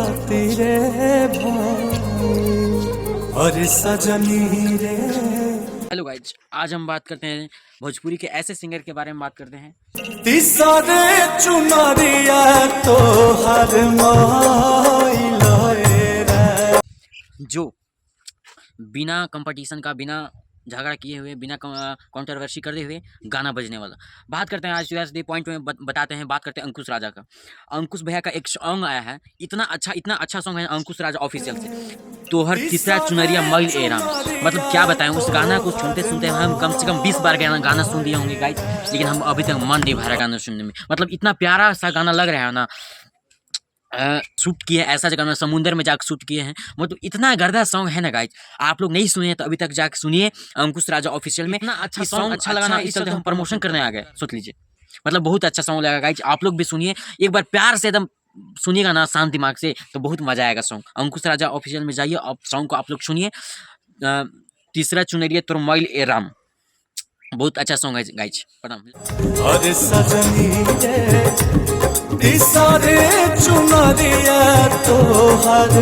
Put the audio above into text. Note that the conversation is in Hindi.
खातिर और सजनी रे। हेलो गाइज, आज हम बात करते हैं भोजपुरी के ऐसे सिंगर के बारे में बात करते हैं तीसरे चुनरिया तो हर जो बिना कंपटीशन का, बिना झगड़ा किए हुए, बिना कंट्रोवर्सी करते हुए गाना बजने वाला। बात करते हैं आज डे पॉइंट में बताते हैं, बात करते हैं अंकुश राजा का। अंकुश भैया का एक सॉन्ग आया है, इतना अच्छा सॉन्ग है अंकुश राजा ऑफिशियल से, तोहर तीसरा चुनरिया मैल ए राम। मतलब क्या बताएं, उस गाना को सुनते सुनते हम कम से कम 20 बार गाना सुन दिए होंगे गाइस, लेकिन हम अभी तक मन नहीं भरा गाना सुनने में। मतलब इतना प्यारा सा गाना लग रहा है ना। शूट किए हैं ऐसा जगह में, समुंदर में जाकर शूट किए हैं। मतलब इतना गर्दा सॉन्ग है ना गाइज, आप लोग नहीं सुने तो अभी तक जाकर सुनिए अंकुश राजा ऑफिशियल में। इतना अच्छा सॉन्ग अच्छा लगा ना, इस चलते हम प्रमोशन करने आ गए, सोच लीजिए। मतलब बहुत अच्छा सॉन्ग लगा गाइज, आप लोग भी सुनिए एक बार प्यार से, एकदम सुनिएगा ना शांत दिमाग से, तो बहुत मजा आएगा सॉन्ग। अंकुश राजा ऑफिशियल में जाइए, आप सॉन्ग को आप लोग सुनिए। तीसरा चुनरिया तोर मैल ए राम, बहुत अच्छा सॉन्ग है गाइज। प्रणाम। और सजनी रे तीसरे चुनरिया तो हर